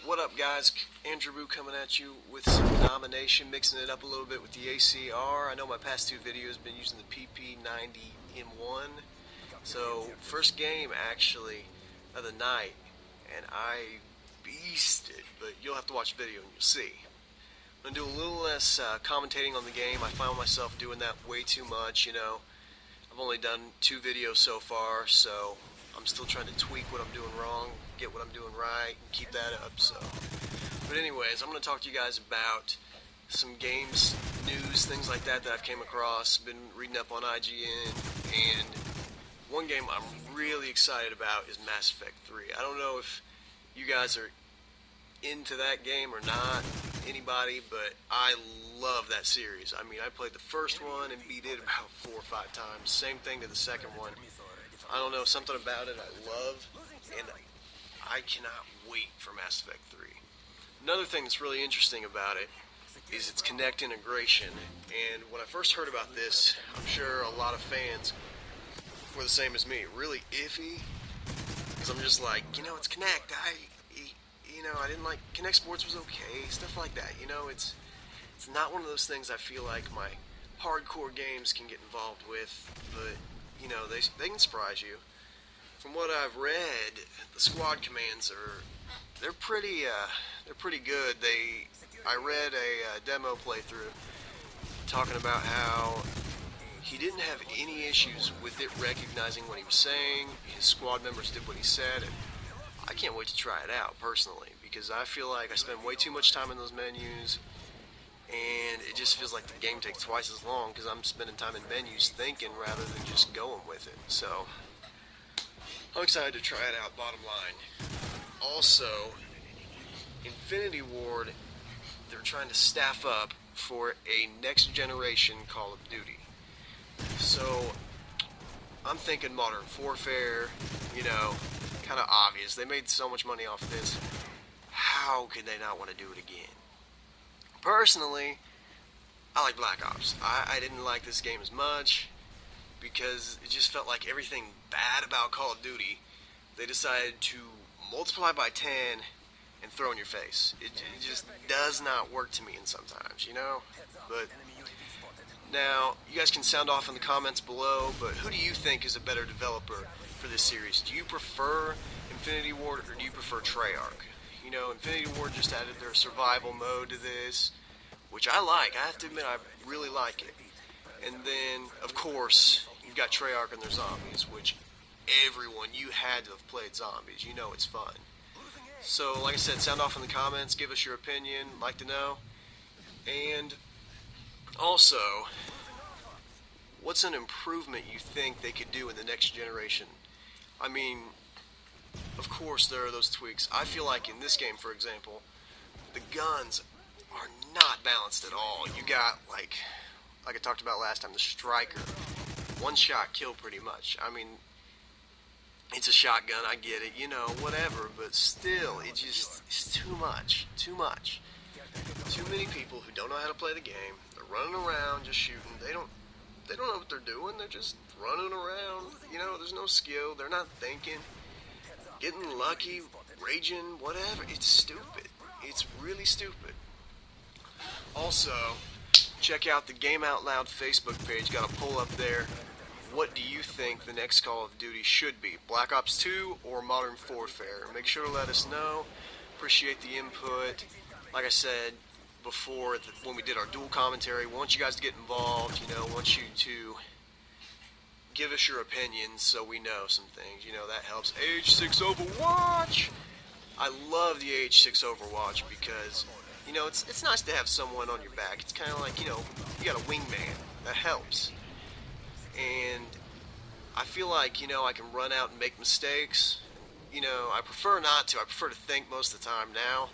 What up, guys? Andrebu coming at you with some Domination, mixing it up a little bit with the ACR. I know my past two videos have been using the PP90M1. So, first game actually of the night, and I beasted, but you'll have to watch the video and you'll see. I'm going to do a little less commentating on the game. I found myself doing that way too much, you know. I've only done 2 videos so far, so I'm still trying to tweak what I'm doing wrong, get what I'm doing right, and keep that up. So, but anyways, I'm going to talk to you guys about some games, news, things like that I've came across, been reading up on IGN, and one game I'm really excited about is Mass Effect 3. I don't know if you guys are into that game or not, anybody, but I love that series. I mean, I played the first one and beat it about 4 or 5 times. Same thing to the second one. I don't know, something about it I love, and I cannot wait for Mass Effect 3. Another thing that's really interesting about it is its Kinect integration, and when I first heard about this, I'm sure a lot of fans were the same as me, really iffy, because I'm just like, you know, it's Kinect, I didn't like, Kinect Sports was okay, stuff like that, you know, it's not one of those things I feel like my hardcore games can get involved with, but, you know, they can surprise you. From what I've read, the squad commands they're pretty good. I read a demo playthrough talking about how he didn't have any issues with it recognizing what he was saying. His squad members did what he said, and I can't wait to try it out personally, because I feel like I spend way too much time in those menus, and it just feels like the game takes twice as long because I'm spending time in menus thinking rather than just going with it. So, I'm excited to try it out, bottom line. Also, Infinity Ward, they're trying to staff up for a next generation Call of Duty. So, I'm thinking Modern Warfare, you know, kind of obvious. They made so much money off of this. How could they not want to do it again? Personally, I like Black Ops. I didn't like this game as much because it just felt like everything bad about Call of Duty, they decided to multiply by 10 and throw in your face. It just does not work to me in sometimes, you know? But now, you guys can sound off in the comments below, but who do you think is a better developer for this series? Do you prefer Infinity Ward or do you prefer Treyarch? You know, Infinity Ward just added their survival mode to this, which I like. I have to admit, I really like it. And then, of course, you've got Treyarch and their zombies, which everyone, you had to have played zombies. You know it's fun. So, like I said, sound off in the comments. Give us your opinion. Like to know. And also, what's an improvement you think they could do in the next generation? I mean, of course there are those tweaks. I feel like in this game, for example, the guns are not balanced at all. You got, like I talked about last time, the Striker. One shot kill pretty much. I mean, it's a shotgun, I get it, you know, whatever, but still, it's too much. Too much. Too many people who don't know how to play the game. They're running around just shooting. They don't know what they're doing. They're just running around. You know, there's no skill. They're not thinking. Getting lucky, raging, whatever. It's stupid. It's really stupid. Also, check out the Game Out Loud Facebook page. Got a poll up there. What do you think the next Call of Duty should be? Black Ops 2 or Modern Warfare? Make sure to let us know. Appreciate the input. Like I said before, when we did our dual commentary, we want you guys to get involved. You know, want you to give us your opinions so we know some things. You know, that helps. AH6 Overwatch! I love the AH6 Overwatch because, you know, it's nice to have someone on your back. It's kind of like, you know, you got a wingman. That helps. And I feel like, you know, I can run out and make mistakes. You know, I prefer not to. I prefer to think most of the time now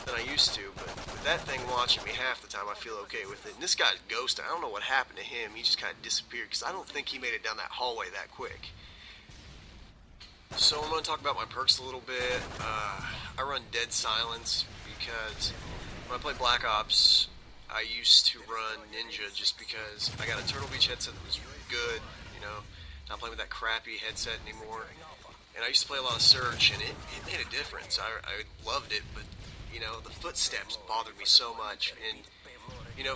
than I used to. But with that thing watching me half the time, I feel okay with it. And this guy's ghosted. I don't know what happened to him. He just kind of disappeared because I don't think he made it down that hallway that quick. So I'm going to talk about my perks a little bit. I run Dead Silence because when I play Black Ops, I used to run Ninja just because I got a Turtle Beach headset that was good, you know, not playing with that crappy headset anymore. And I used to play a lot of Search, and it made a difference. I loved it, but the footsteps bothered me so much. And,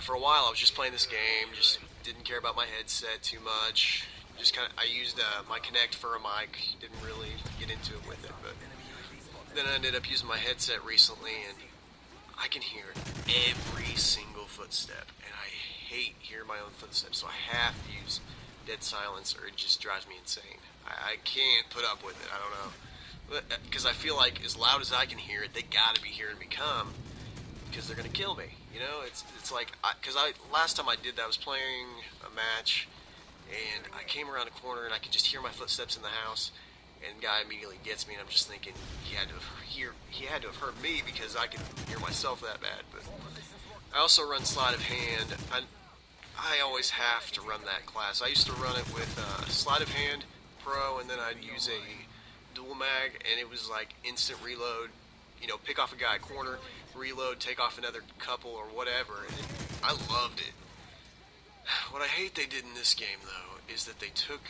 for a while I was just playing this game, just didn't care about my headset too much. I used my Kinect for a mic, didn't really get into it with it, but then I ended up using my headset recently, and I can hear every single footstep, and I hate hearing my own footsteps, so I have to use dead silence, or it just drives me insane. I can't put up with it, I don't know. Because I feel like as loud as I can hear it, they gotta be hearing me come, because they're gonna kill me. It's like, because last time I did that, I was playing a match, and I came around a corner, and I could just hear my footsteps in the house, and the guy immediately gets me, and I'm just thinking, he had to have heard me, because I could hear myself that bad. But I also run sleight of hand. I always have to run that class. I used to run it with sleight of hand, pro, and then I'd use a dual mag, and it was like instant reload, pick off a guy corner, reload, take off another couple or whatever, and I loved it. What I hate they did in this game, though, is that they took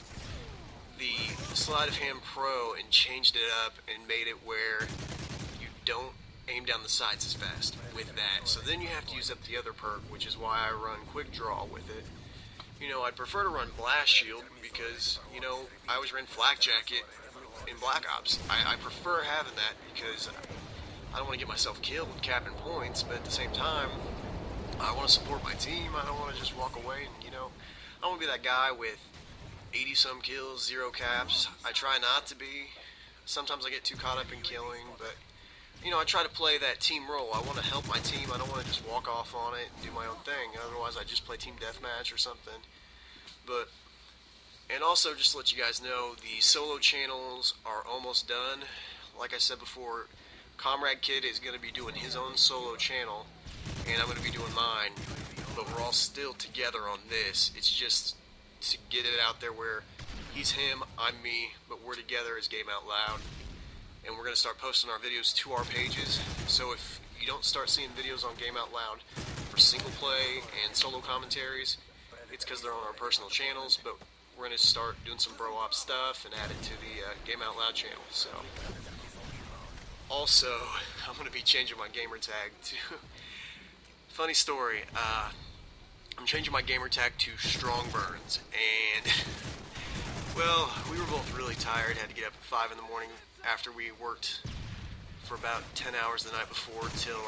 the sleight of hand pro and changed it up and made it where you don't aim down the sides as fast with that. So then you have to use up the other perk, which is why I run quick draw with it. I'd prefer to run blast shield because, I always ran flak jacket in Black Ops. I prefer having that because I don't want to get myself killed with capping points, but at the same time, I want to support my team. I don't want to just walk away and, I want to be that guy with 80-some kills, 0 caps. I try not to be. Sometimes I get too caught up in killing, but, I try to play that team role. I want to help my team. I don't want to just walk off on it and do my own thing. Otherwise, I just play team deathmatch or something. And also, just to let you guys know, the solo channels are almost done. Like I said before, Comrade Kid is going to be doing his own solo channel, and I'm going to be doing mine, but we're all still together on this. It's just to get it out there where he's him, I'm me, but we're together as Game Out Loud, and we're going to start posting our videos to our pages. So if you don't start seeing videos on Game Out Loud for single play and solo commentaries, it's because they're on our personal channels, but we're going to start doing some bro op stuff and add it to the Game Out Loud channel. So also, I'm going to be changing my gamer tag to funny story, I'm changing my gamer tag to Strong Burns, and well, we were both really tired, had to get up at 5 in the morning after we worked for about 10 hours the night before till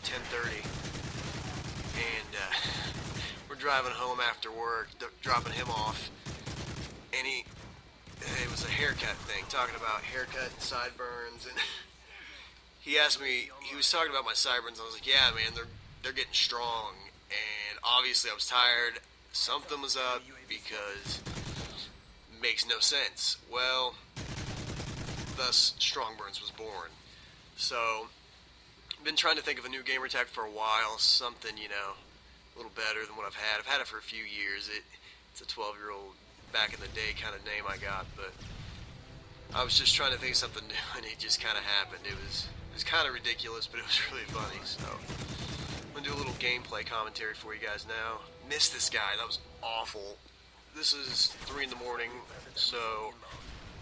10:30, and we're driving home after work, dropping him off, and it was a haircut thing, talking about haircut and sideburns, and he asked me, he was talking about my sideburns, and I was like, yeah man, they're getting strong, and obviously I was tired, something was up, because it makes no sense. Well, thus Strongburns was born. So, I've been trying to think of a new gamer tag for a while, something, a little better than what I've had. I've had it for a few years. It's a 12-year-old, back in the day kind of name I got, but I was just trying to think of something new, and it just kind of happened. It was kind of ridiculous, but it was really funny, so I'm going to do a little gameplay commentary for you guys now. Missed this guy, that was awful. This is 3 in the morning, so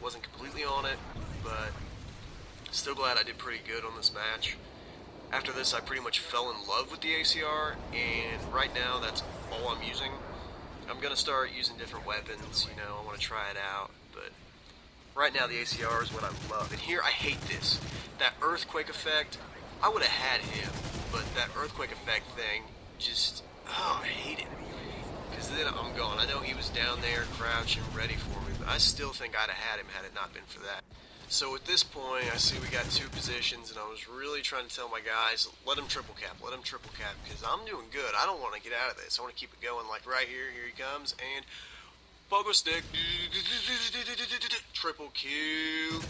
wasn't completely on it, but still glad I did pretty good on this match. After this, I pretty much fell in love with the ACR, and right now that's all I'm using. I'm going to start using different weapons, I want to try it out, but right now the ACR is what I love. And here, I hate this. That earthquake effect, I would have had him, but that earthquake effect thing, just, I hate it. Because then I'm gone. I know he was down there crouching ready for me, but I still think I'd have had him had it not been for that. So at this point, I see we got 2 positions, and I was really trying to tell my guys, let him triple cap, because I'm doing good. I don't want to get out of this. I want to keep it going, like right here he comes, and pogo stick, triple Q,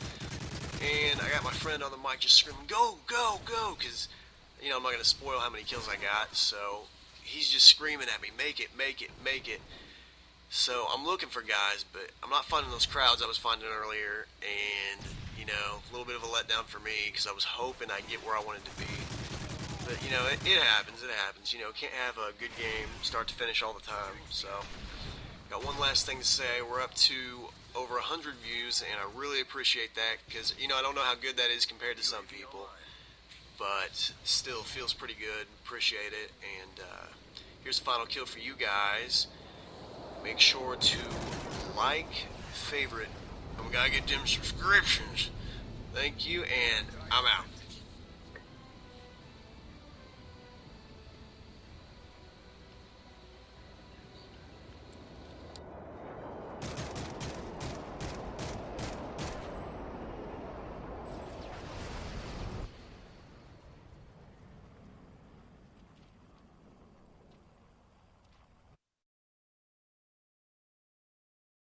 and I got my friend on the mic just screaming, go, go, go, because, I'm not going to spoil how many kills I got, so he's just screaming at me, make it, make it, make it. So I'm looking for guys, but I'm not finding those crowds I was finding earlier, and, a little bit of a letdown for me, because I was hoping I'd get where I wanted to be. But, it happens, can't have a good game start to finish all the time, so got one last thing to say. We're up to over 100 views, and I really appreciate that, because, I don't know how good that is compared to some people, but but still feels pretty good. Appreciate it. And here's the final kill for you guys. Make sure to like, favorite. We gotta get them subscriptions. Thank you, and I'm out.